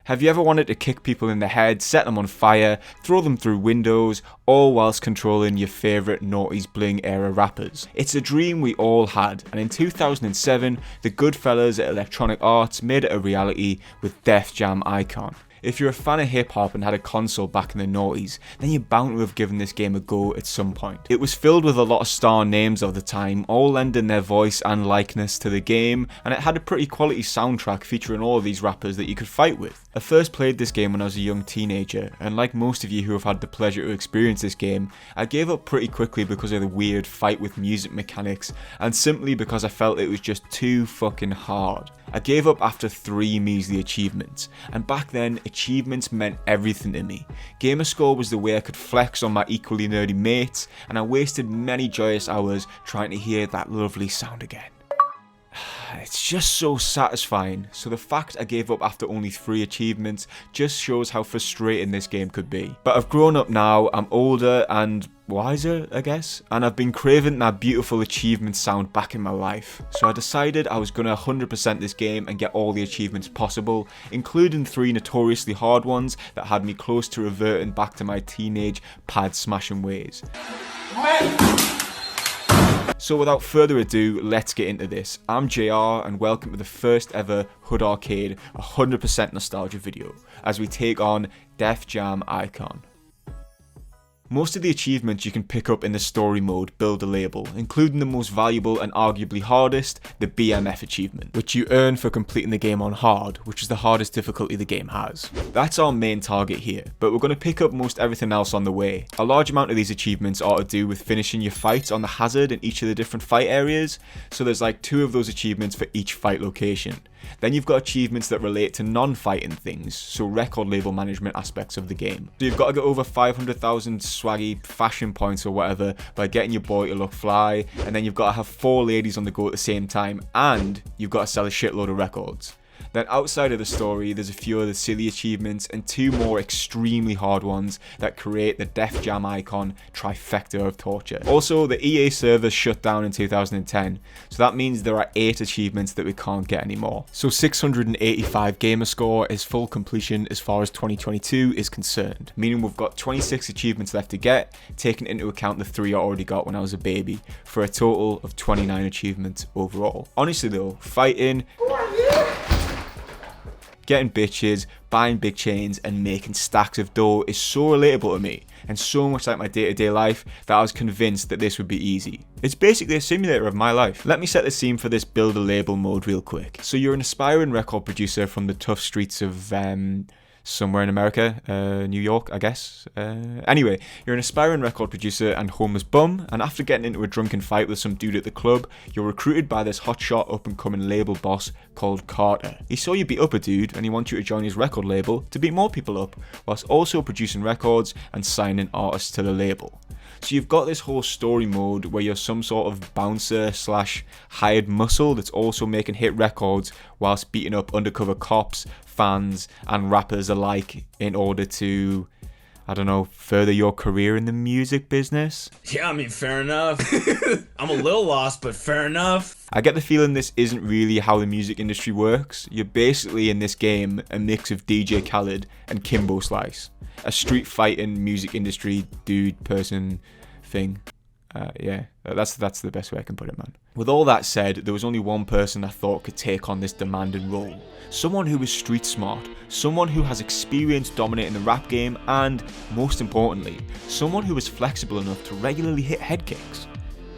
Have you ever wanted to kick people in the head, set them on fire, throw them through windows, all whilst controlling your favourite noughties bling era rappers? It's a dream we all had, and in 2007, the good fellas at Electronic Arts made it a reality with Def Jam Icon. If you're a fan of hip hop and had a console back in the noughties, then you're bound to have given this game a go at some point. It was filled with a lot of star names of the time, all lending their voice and likeness to the game, and it had a pretty quality soundtrack featuring all of these rappers that you could fight with. I first played this game when I was a young teenager, and like most of you who have had the pleasure to experience this game, I gave up pretty quickly because of the weird fight with music mechanics, and simply because I felt it was just too fucking hard. I gave up after 3 measly achievements, and back then, achievements meant everything to me. Gamerscore was the way I could flex on my equally nerdy mates, and I wasted many joyous hours trying to hear that lovely sound again. It's just so satisfying, so the fact I gave up after only 3 achievements just shows how frustrating this game could be. But I've grown up now, I'm older and wiser, I guess, and I've been craving that beautiful achievement sound back in my life. So I decided I was gonna 100% this game and get all the achievements possible, including 3 notoriously hard ones that had me close to reverting back to my teenage pad smashing ways. So without further ado, let's get into this. I'm JR and welcome to the first ever Hood Arcade 100% nostalgia video as we take on Def Jam Icon. Most of the achievements you can pick up in the story mode build a label, including the most valuable and arguably hardest, the BMF achievement, which you earn for completing the game on hard, which is the hardest difficulty the game has. That's our main target here, but we're going to pick up most everything else on the way. A large amount of these achievements are to do with finishing your fights on the hazard in each of the different fight areas, so there's like 2 of those achievements for each fight location. Then you've got achievements that relate to non-fighting things, so record label management aspects of the game. So you've got to get over 500,000 swaggy fashion points or whatever by getting your boy to look fly, and then you've got to have 4 ladies on the go at the same time, and you've got to sell a shitload of records. Then outside of the story, there's a few other silly achievements and 2 more extremely hard ones that create the Def Jam Icon trifecta of torture. Also, the EA servers shut down in 2010, so that means there are 8 achievements that we can't get anymore. So 685 Gamerscore is full completion as far as 2022 is concerned, meaning we've got 26 achievements left to get, taking into account the 3 I already got when I was a baby, for a total of 29 achievements overall. Honestly though, fighting, getting bitches, buying big chains, and making stacks of dough is so relatable to me, and so much like my day-to-day life, that I was convinced that this would be easy. It's basically a simulator of my life. Let me set the scene for this build a label mode real quick. So you're an aspiring record producer from the tough streets of somewhere in America, New York, I guess. Anyway, you're an aspiring record producer and homeless bum, and after getting into a drunken fight with some dude at the club, you're recruited by this hotshot up-and-coming label boss called Carter. He saw you beat up a dude, and he wants you to join his record label to beat more people up, whilst also producing records and signing artists to the label. So you've got this whole story mode where you're some sort of bouncer / hired muscle that's also making hit records whilst beating up undercover cops, fans and rappers alike in order to, I don't know, further your career in the music business? Yeah, I mean, fair enough. I'm a little lost, but fair enough. I get the feeling this isn't really how the music industry works. You're basically in this game a mix of DJ Khaled and Kimbo Slice. A street fighting music industry dude person thing. Yeah, that's the best way I can put it, man. With all that said, there was only one person I thought could take on this demanding role. Someone who is street smart, someone who has experience dominating the rap game, and, most importantly, someone who is flexible enough to regularly hit head kicks.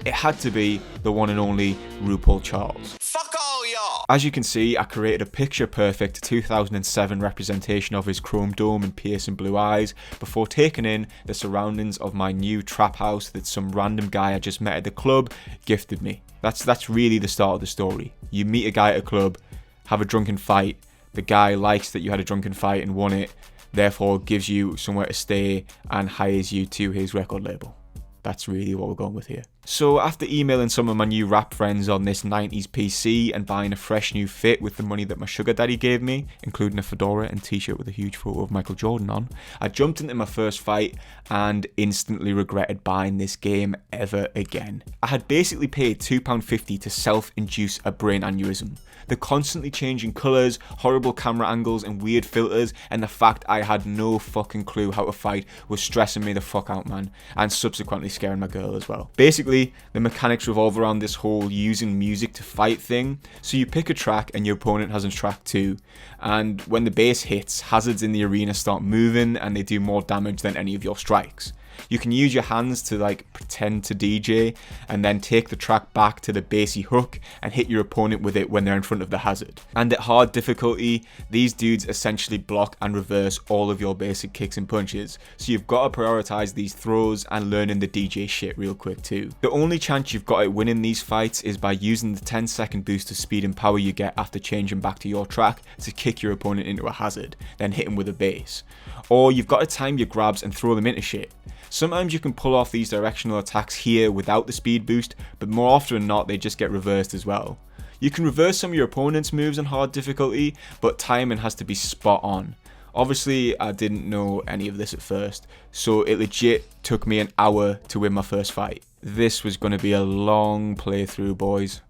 It had to be the one and only RuPaul Charles. Fuck all y'all! As you can see, I created a picture-perfect 2007 representation of his chrome dome and piercing blue eyes before taking in the surroundings of my new trap house that some random guy I just met at the club gifted me. That's really the start of the story. You meet a guy at a club, have a drunken fight, the guy likes that you had a drunken fight and won it, therefore gives you somewhere to stay and hires you to his record label. That's really what we're going with here. So after emailing some of my new rap friends on this 90s PC and buying a fresh new fit with the money that my sugar daddy gave me, including a fedora and t-shirt with a huge photo of Michael Jordan on, I jumped into my first fight and instantly regretted buying this game ever again. I had basically paid £2.50 to self-induce a brain aneurysm. The constantly changing colours, horrible camera angles and weird filters, and the fact I had no fucking clue how to fight was stressing me the fuck out, man, and subsequently scaring my girl as well. Basically, the mechanics revolve around this whole using music to fight thing. So you pick a track and your opponent has a track too, and when the bass hits, hazards in the arena start moving and they do more damage than any of your strikes. You can use your hands to like pretend to DJ and then take the track back to the bassy hook and hit your opponent with it when they're in front of the hazard. And at hard difficulty, these dudes essentially block and reverse all of your basic kicks and punches, so you've got to prioritize these throws and learning the DJ shit real quick too. The only chance you've got at winning these fights is by using the 10-second boost of speed and power you get after changing back to your track to kick your opponent into a hazard, then hit him with a bass. Or you've got to time your grabs and throw them into shit. Sometimes you can pull off these directional attacks here without the speed boost, but more often than not they just get reversed as well. You can reverse some of your opponent's moves on hard difficulty, but timing has to be spot on. Obviously I didn't know any of this at first, so it legit took me an hour to win my first fight. This was going to be a long playthrough, boys.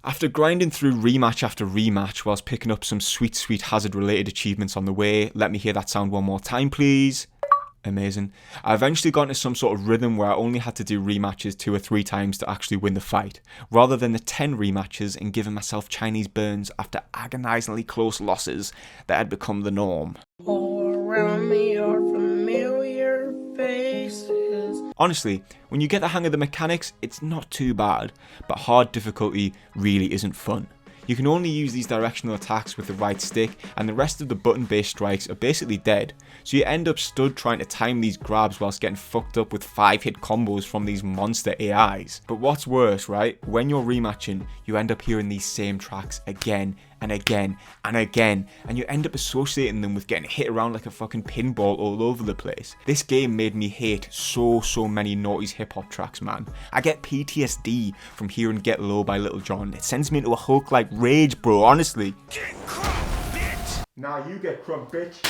After grinding through rematch after rematch whilst picking up some sweet hazard related achievements on the way, let me hear that sound one more time please. Amazing. I eventually got into some sort of rhythm where I only had to do rematches 2 or 3 times to actually win the fight, rather than the 10 rematches and giving myself Chinese burns after agonisingly close losses that had become the norm. All around me are familiar faces. Honestly, when you get the hang of the mechanics, it's not too bad, but hard difficulty really isn't fun. You can only use these directional attacks with the right stick, and the rest of the button-based strikes are basically dead, so you end up stood trying to time these grabs whilst getting fucked up with 5-hit combos from these monster AIs. But what's worse, right? When you're rematching, you end up hearing these same tracks again and again and again, and you end up associating them with getting hit around like a fucking pinball all over the place. This game made me hate so many noughties hip hop tracks, man. I get PTSD from hearing Get Low by Lil Jon. It sends me into a Hulk like rage, bro, honestly. Get crunk, bitch! Nah, you get crunk, bitch.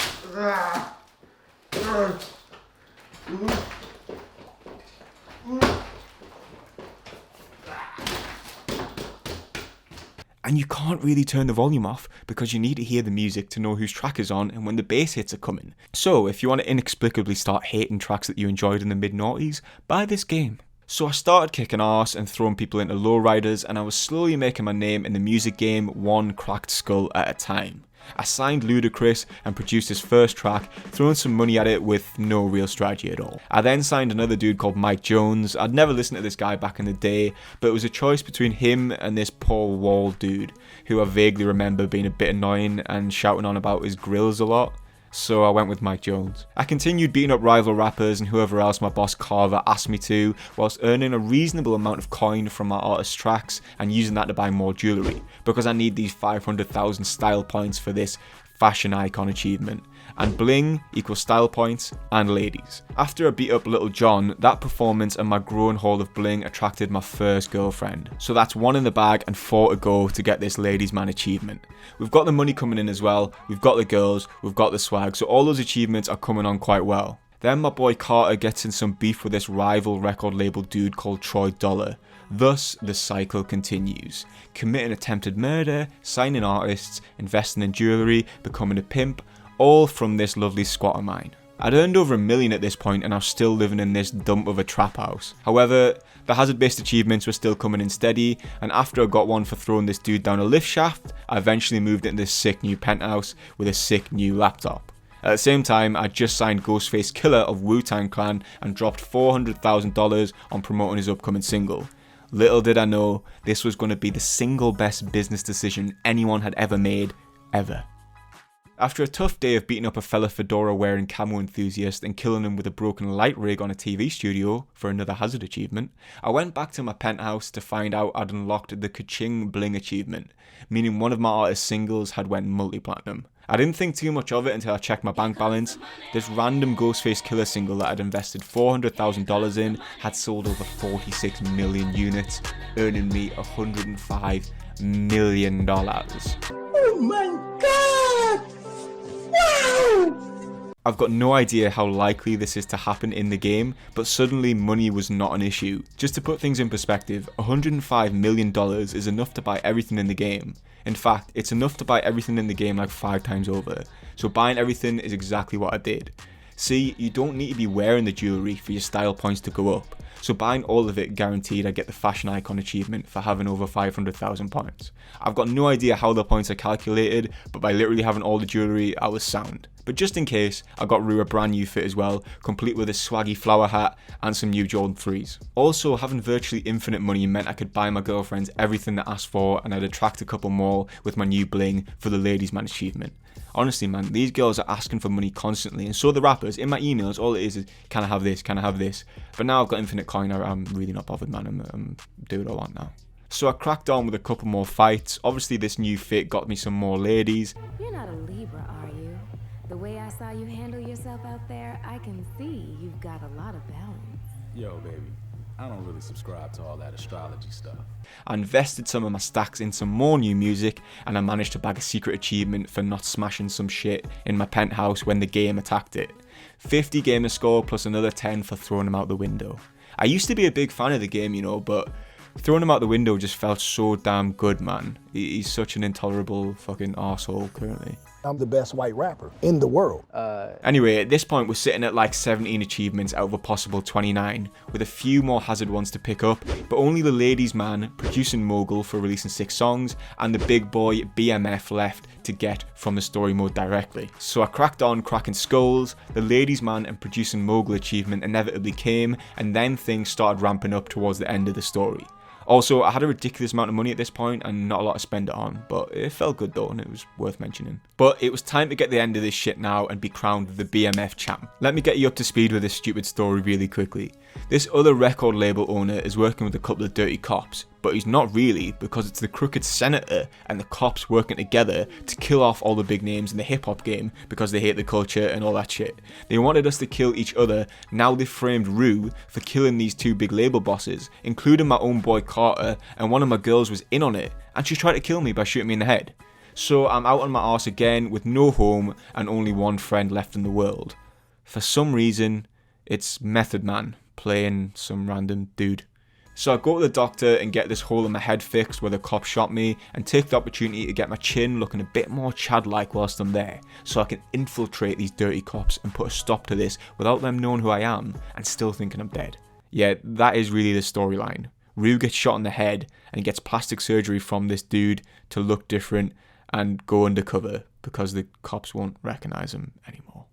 And you can't really turn the volume off because you need to hear the music to know whose track is on and when the bass hits are coming. So if you want to inexplicably start hating tracks that you enjoyed in the mid-noughties, buy this game. So I started kicking arse and throwing people into lowriders, and I was slowly making my name in the music game one cracked skull at a time. I signed Ludacris and produced his first track, throwing some money at it with no real strategy at all. I then signed another dude called Mike Jones. I'd never listened to this guy back in the day, but it was a choice between him and this Paul Wall dude, who I vaguely remember being a bit annoying and shouting on about his grills a lot. So I went with Mike Jones. I continued beating up rival rappers and whoever else my boss Carver asked me to, whilst earning a reasonable amount of coin from my artist's tracks and using that to buy more jewellery, because I need these 500,000 style points for this fashion icon achievement. And bling equals style points and ladies. After I beat up Little John, that performance and my growing haul of bling attracted my first girlfriend. So that's 1 in the bag and 4 to go to get this ladies man achievement. We've got the money coming in as well, we've got the girls, we've got the swag, so all those achievements are coming on quite well. Then my boy Carter gets in some beef with this rival record label dude called Troy Dollar. Thus, the cycle continues. Committing attempted murder, signing artists, investing in jewellery, becoming a pimp, all from this lovely squat of mine. I'd earned over $1 million at this point and I was still living in this dump of a trap house. However, the hazard-based achievements were still coming in steady, and after I got one for throwing this dude down a lift shaft, I eventually moved into this sick new penthouse with a sick new laptop. At the same time, I just signed Ghostface Killah of Wu-Tang Clan and dropped $400,000 on promoting his upcoming single. Little did I know, this was going to be the single best business decision anyone had ever made, ever. After a tough day of beating up a fella fedora wearing camo enthusiast and killing him with a broken light rig on a TV studio for another hazard achievement, I went back to my penthouse to find out I'd unlocked the Kaching Bling achievement, meaning one of my artist's singles had went multi-platinum. I didn't think too much of it until I checked my bank balance. This random Ghostface Killah single that I'd invested $400,000 in had sold over 46 million units, earning me $105 million. Oh my god! Wow! I've got no idea how likely this is to happen in the game, but suddenly money was not an issue. Just to put things in perspective, $105 million is enough to buy everything in the game. In fact, it's enough to buy everything in the game like 5 times over. So buying everything is exactly what I did. See, you don't need to be wearing the jewellery for your style points to go up. So buying all of it guaranteed I get the fashion icon achievement for having over 500,000 points. I've got no idea how the points are calculated, but by literally having all the jewellery, I was sound. But just in case, I got Rue a brand new fit as well, complete with a swaggy flower hat and some new Jordan 3s. Also, having virtually infinite money meant I could buy my girlfriends everything they asked for, and I'd attract a couple more with my new bling for the ladies man achievement. Honestly man, these girls are asking for money constantly, and so the rappers. In my emails, all it is can I have this, can I have this? But now I've got infinite coin, I'm really not bothered man, I'm do what I want now. So I cracked on with a couple more fights. Obviously this new fit got me some more ladies. You're not a Libra, are you? The way I saw you handle yourself out there, I can see you've got a lot of balance. Yo, baby, I don't really subscribe to all that astrology stuff. I invested some of my stacks in some more new music, and I managed to bag a secret achievement for not smashing some shit in my penthouse when the game attacked it. 50 gamer score plus another 10 for throwing them out the window. I used to be a big fan of the game, you know, but throwing him out the window just felt so damn good, man. He's such an intolerable fucking arsehole currently. I'm the best white rapper in the world. Anyway, at this point we're sitting at like 17 achievements out of a possible 29, with a few more hazard ones to pick up, but only the ladies man, producing mogul for releasing 6 songs, and the big boy BMF left to get from the story mode directly. So I cracked on cracking skulls, the ladies man and producing mogul achievement inevitably came, and then things started ramping up towards the end of the story. Also, I had a ridiculous amount of money at this point and not a lot to spend it on, but it felt good though and it was worth mentioning. But it was time to get the end of this shit now and be crowned the BMF champ. Let me get you up to speed with this stupid story really quickly. This other record label owner is working with a couple of dirty cops, but he's not really, because it's the crooked senator and the cops working together to kill off all the big names in the hip hop game because they hate the culture and all that shit. They wanted us to kill each other. Now they've framed Rue for killing these 2 big label bosses, including my own boy Carter, and one of my girls was in on it, and she tried to kill me by shooting me in the head. So I'm out on my arse again with no home and only one friend left in the world. For some reason, it's Method Man playing some random dude. So I go to the doctor and get this hole in my head fixed where the cop shot me, and take the opportunity to get my chin looking a bit more Chad-like whilst I'm there, so I can infiltrate these dirty cops and put a stop to this without them knowing who I am and still thinking I'm dead. Yeah, that is really the storyline. Rue gets shot in the head and gets plastic surgery from this dude to look different and go undercover because the cops won't recognise him anymore.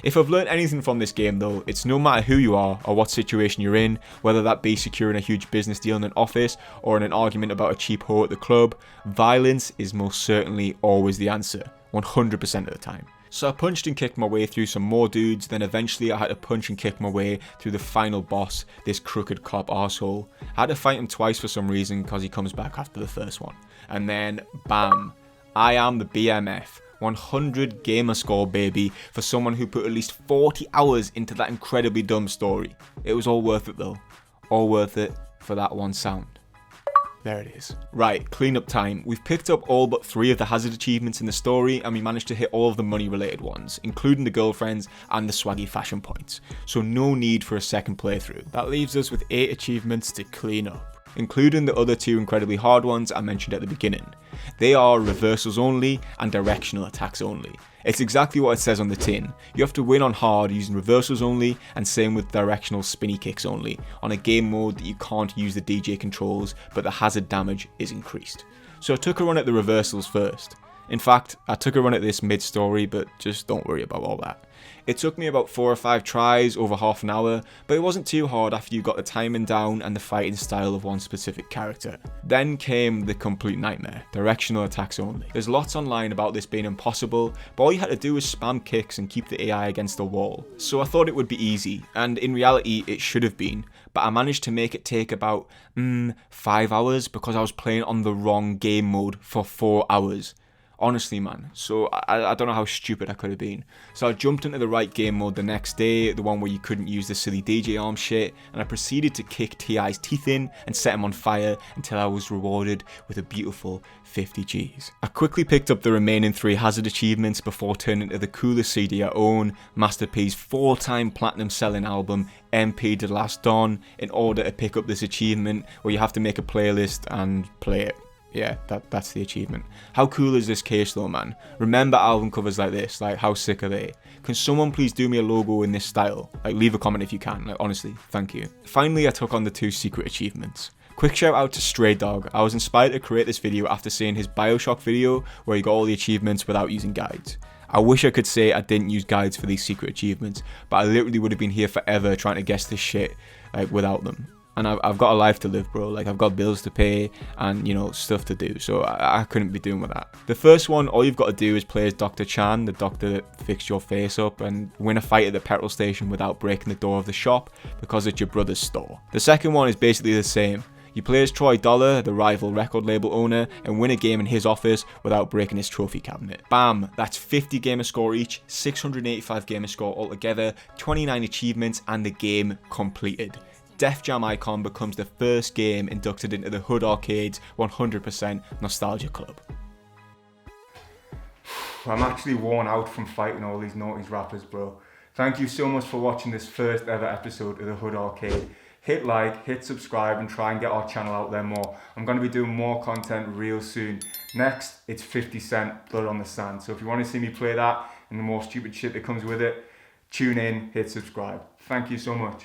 If I've learned anything from this game though, it's no matter who you are or what situation you're in, whether that be securing a huge business deal in an office or in an argument about a cheap hoe at the club, violence is most certainly always the answer, 100% of the time. So I punched and kicked my way through some more dudes, then eventually I had to punch and kick my way through the final boss, this crooked cop arsehole. I had to fight him twice for some reason because he comes back after the first one. And then, bam, I am the BMF. 100 gamer score, baby, for someone who put at least 40 hours into that incredibly dumb story. It was all worth it though. All worth it for that one sound. There it is. Right, cleanup time. We've picked up all but 3 of the hazard achievements in the story, and we managed to hit all of the money related ones, including the girlfriends and the swaggy fashion points. So no need for a second playthrough. That leaves us with 8 achievements to clean up, including the other 2 incredibly hard ones I mentioned at the beginning. They are reversals only and directional attacks only. It's exactly what it says on the tin. You have to win on hard using reversals only, and same with directional spinny kicks only, on a game mode that you can't use the DJ controls, but the hazard damage is increased. So I took a run at the reversals first. In fact, I took a run at this mid-story, but just don't worry about all that. It took me about 4 or 5 tries over half an hour, but it wasn't too hard after you got the timing down and the fighting style of one specific character. Then came the complete nightmare, directional attacks only. There's lots online about this being impossible, but all you had to do was spam kicks and keep the AI against the wall. So I thought it would be easy, and in reality it should have been, but I managed to make it take about 5 hours because I was playing on the wrong game mode for 4 hours. Honestly, man. So I don't know how stupid I could have been. So I jumped into the right game mode the next day, the one where you couldn't use the silly DJ arm shit, and I proceeded to kick T.I.'s teeth in and set him on fire until I was rewarded with a beautiful 50 G's. I quickly picked up the remaining 3 hazard achievements before turning to the coolest CD I own, Master P's 4-time platinum selling album, MP De Last Don, in order to pick up this achievement where you have to make a playlist and play it. Yeah, that's the achievement. How cool is this case though, man? Remember album covers like this, like how sick are they? Can someone please do me a logo in this style? Like leave a comment if you can, like honestly, thank you. Finally, I took on the 2 secret achievements. Quick shout out to Stray Dog. I was inspired to create this video after seeing his Bioshock video where he got all the achievements without using guides. I wish I could say I didn't use guides for these secret achievements, but I literally would have been here forever trying to guess this shit like without them. And I've got a life to live, bro. Like, I've got bills to pay and, you know, stuff to do. So I couldn't be doing with that. The first one, all you've got to do is play as Dr. Chan, the doctor that fixed your face up, and win a fight at the petrol station without breaking the door of the shop because it's your brother's store. The second one is basically the same. You play as Troy Dollar, the rival record label owner, and win a game in his office without breaking his trophy cabinet. Bam! That's 50 gamer score each, 685 gamer score altogether, 29 achievements, and the game completed. Def Jam Icon becomes the first game inducted into the Hood Arcade's 100% Nostalgia Club. I'm actually worn out from fighting all these noughties rappers, bro. Thank you so much for watching this first ever episode of the Hood Arcade. Hit like, hit subscribe, and try and get our channel out there more. I'm going to be doing more content real soon. Next, it's 50 Cent, Blood on the Sand. So if you want to see me play that and the more stupid shit that comes with it, tune in, hit subscribe. Thank you so much.